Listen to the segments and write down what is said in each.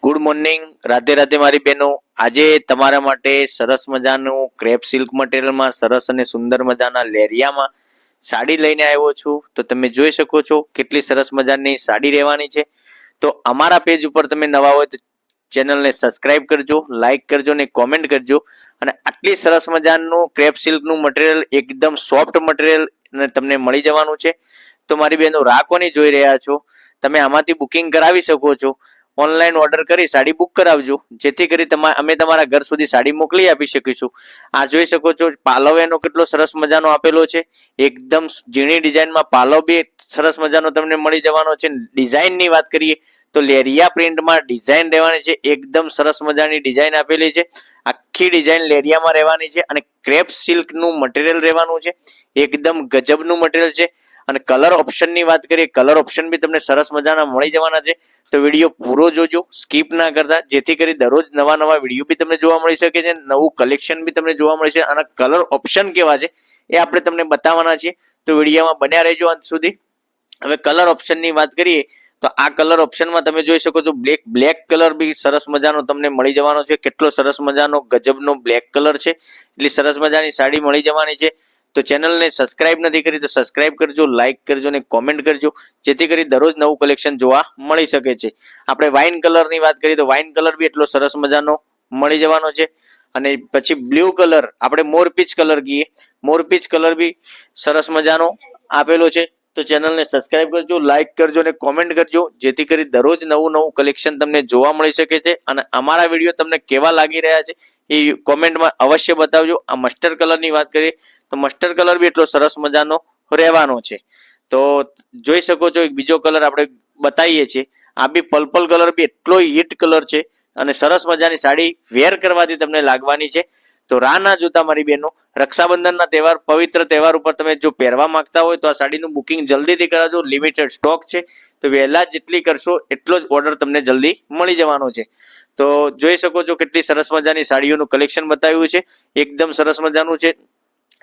Good morning, Radhe Radhe મારી બહેનો. આજે તમારા માટે સરસ મજાનું ક્રેપ સિલ્ક મટીરિયલમાં સરસ અને સુંદર મજાના લેરિયામાં સાડી લઈને આવ્યો છું. તો તમે જોઈ શકો છો કેટલી સરસ મજાની સાડી રહેવાની છે. તો અમારા પેજ ઉપર તમે નવા હોય તો ચેનલને સબસ્ક્રાઇબ કરજો, લાઈક કરજો ને કોમેન્ટ કરજો. અને આટલી સરસ મજાનું ક્રેપ સિલ્કનું મટીરિયલ એકદમ સોફ્ટ મટીરિયલ તમને મળી જવાનું છે. તો મારી બહેનો રાખવાની જોઈ રહ્યા છો, તમે આમાંથી બુકિંગ કરાવી શકો છો. ઓનલાઈન ઓર્ડર કરી સાડી બુક કરાવજો, જેથી કરી અમે તમારા ઘર સુધી સાડી મોકલી આપી શકીશું. આ જોઈ શકો છો પાલવ એનો કેટલો સરસ મજાનો આપેલો છે. એકદમ ઝીણી ડિઝાઇનમાં પાલવ બી સરસ મજાનો તમને મળી જવાનો છે. ડિઝાઇનની વાત કરીએ તો લેરિયા પ્રિન્ટમાં ડિઝાઇન રહેવાની છે. એકદમ સરસ મજાની ડિઝાઇન આપેલી છે. આખી ડિઝાઇન લેરિયામાં રહેવાની છે અને ક્રેપ સિલ્કનું મટીરિયલ રહેવાનું છે. એકદમ ગજબનું મટીરિયલ છે. અને કલર ઓપ્શનની વાત કરીએ, કલર ઓપ્શન બી તમને સરસ મજાના મળી જવાના છે. તો વિડીયો પૂરો જોજો, સ્કીપ ના કરતા, જેથી કરી દરરોજ નવા નવા વિડીયો બી તમને જોવા મળી શકે છે, નવું કલેક્શન બી તમને જોવા મળશે. અને કલર ઓપ્શન કેવા છે એ આપણે તમને બતાવવાના છીએ. તો વિડીયોમાં બન્યા રહેજો અંત સુધી. હવે કલર ઓપ્શનની વાત કરીએ તો આ કલર ઓપ્શનમાં તમે જોઈ શકો છો બ્લેક કલર બી સરસ મજાનો તમને મળી જવાનો છે. કેટલો સરસ મજાનો ગજબનો બ્લેક કલર છે. એટલી સરસ મજાની સાડી મળી જવાની છે. તો ચેનલને સબસ્ક્રાઇબ નથી કરી તો સબસ્ક્રાઇબ કરજો, લાઈક કરજો ને કોમેન્ટ કરજો, જેથી કરી દરરોજ નવું કલેક્શન જોવા મળી શકે છે. આપણે વાઇન કલરની વાત કરીએ તો વાઇન કલર બી એટલો સરસ મજાનો મળી જવાનો છે. અને પછી બ્લુ કલર, આપણે મોરપીચ કલર કહીએ, મોરપીચ કલર બી સરસ મજાનો આપેલો છે. તો ચેનલને સબસ્ક્રાઇબ કરજો, લાઈક કરજો ને કોમેન્ટ કરજો, જેથી કરી દરરોજ નવું નવું કલેક્શન તમને જોવા મળી શકે છે. અને અમારા વિડીયો તમને કેવા લાગી રહ્યા છે એ કોમેન્ટમાં અવશ્ય બતાવજો. આ મસ્ટર્ડ કલરની વાત કરીએ તો મસ્ટર્ડ કલર બી એટલો સરસ મજાનો રહેવાનો છે. તો જોઈ શકો છો એક બીજો કલર આપણે બતાવીએ છીએ. આ બી પર્પલ કલર બી એટલો હિટ કલર છે અને સરસ મજાની સાડી વેર કરવાથી તમને લાગવાની છે. તો રાહ ના જોતા મારી બહેનો, રક્ષાબંધનના તહેવાર, પવિત્ર તહેવાર ઉપર તમે જો પહેરવા માંગતા હોય તો આ સાડીનું બુકિંગ જલ્દીથી કરાવજો. લિમિટેડ સ્ટોક છે, તો વહેલા જેટલી કરશો એટલો જ ઓર્ડર તમને જલ્દી મળી જવાનો છે. તો જોઈ શકો છો કેટલી સરસ મજાની સાડીઓનું કલેક્શન બતાવ્યું છે. એકદમ સરસ મજાનું છે.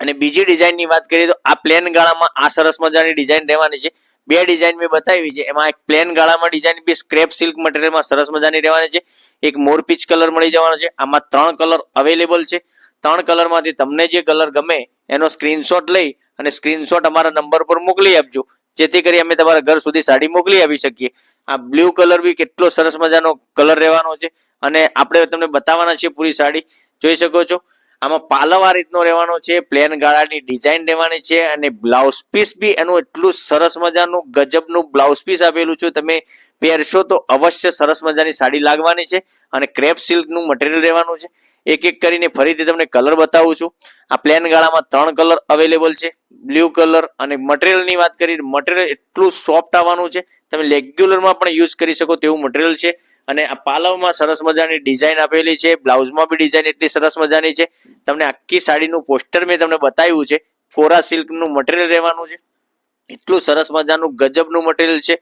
અને બીજી ડિઝાઇનની વાત કરીએ તો આ પ્લેન ગાળામાં આ સરસ મજાની ડિઝાઇન રહેવાની છે. બે ડિઝાઇન મેં બતાવી છે, એમાં એક પ્લેન ગાળામાં ડિઝાઇન બી સ્ક્રેપ સિલ્ક મટીરિયલમાં સરસ મજાની રહેવાની છે. એક મોરપીચ કલર મળી જવાનો છે. આમાં 3 કલર અવેલેબલ છે. 3 કલરમાંથી તમને જે કલર ગમે એનો સ્ક્રીનશોટ લઈ અને સ્ક્રીનશોટ અમારા નંબર પર મોકલી આપજો, જેથી કરી અમે તમારા ઘર સુધી સાડી મોકલી આપી શકીએ. આ બ્લુ કલર બી કેટલો સરસ મજાનો કલર રહેવાનો છે. અને આપણે તમને બતાવવાના છીએ પૂરી સાડી. જોઈ શકો છો આમાં પાલવ આ રીતનો રહેવાનો છે. પ્લેન ગાળાની ડિઝાઇન રહેવાની છે. અને બ્લાઉઝ પીસ બી એનું એટલું સરસ મજાનું ગજબનું બ્લાઉઝ પીસ આપેલું છે. તમે પહેરશો તો અવશ્ય સરસ મજાની સાડી લાગવાની છે. અને ક્રેપ સિલ્કનું મટીરિયલ રહેવાનું છે. એક એક કરીને ફરીથી તમને કલર બતાવું છું. આ પ્લેન ગાળામાં 3 કલર અવેલેબલ છે. Blue colour. અને મટીરિયલની વાત કરીએ, મટીરિયલ એટલું સોફ્ટ આવવાનું છે, તમે રેગ્યુલરમાં પણ યુઝ કરી શકો તેવું મટીરિયલ છે. અને આ પાલવમાં સરસ મજાની ડિઝાઇન આપેલી છે. બ્લાઉઝમાં બી ડિઝાઇન એટલી સરસ મજાની છે. તમને આખી સાડીનું પોસ્ટર મેં તમને બતાવ્યું છે. કોરા સિલ્કનું મટીરિયલ રહેવાનું છે. એટલું સરસ મજાનું ગજબનું મટીરિયલ છે.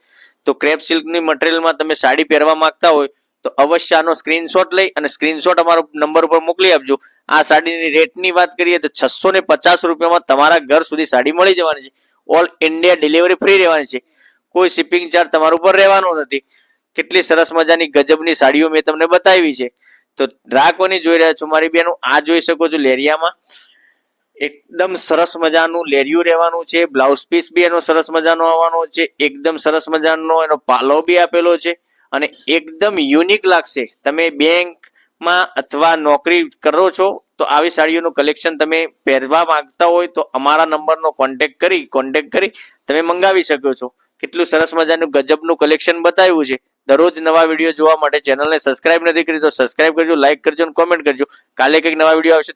તો ક્રેપ સિલ્કની મટીરિયલમાં તમે સાડી પહેરવા માંગતા હોય તો અવશ્ય આનો સ્ક્રીનશોટ લઈ અને સ્ક્રીનશોટ અમારો નંબર પર મોકલી આપજો. આ સાડીની રેટની વાત કરીએ તો 650 રૂપિયામાં તમારા ઘર સુધી સાડી મળી જવાની છે. ઓલ ઇન્ડિયા ડિલિવરી ફ્રી રહેવાની છે. કોઈ શિપિંગ ચાર્જ તમારા ઉપર રહેવાનો નથી. કેટલી સરસ મજાની ગજબની સાડીઓ મેં તમને બતાવી છે. તો રાખવાની જોઈ રહ્યા છો મારી બહેનો. આ જોઈ શકો છો લેરિયામાં એકદમ સરસ મજાનું લેરિયું રહેવાનું છે. બ્લાઉઝ પીસ બી એનો સરસ મજાનો આવવાનો છે. એકદમ સરસ મજાનો એનો પાલો બી આપેલો છે. અને એકદમ યુનિક લાગશે. તમે બેંકમાં અથવા નોકરી કરો છો તો આવી સાડીઓનું કલેક્શન તમે પહેરવા માંગતા હોય તો અમારા નંબરનો કોન્ટેક્ટ કરી તમે મંગાવી શકો છો. કેટલું સરસ મજાનું ગજબનું કલેક્શન બતાવ્યું છે. દરરોજ નવા વિડીયો જોવા માટે ચેનલને સબસ્ક્રાઇબ નથી કરી તો સબસ્ક્રાઇબ કરજો, લાઈક કરજો અને કોમેન્ટ કરજો. કાલે કંઈક નવા વિડીયો આવશે.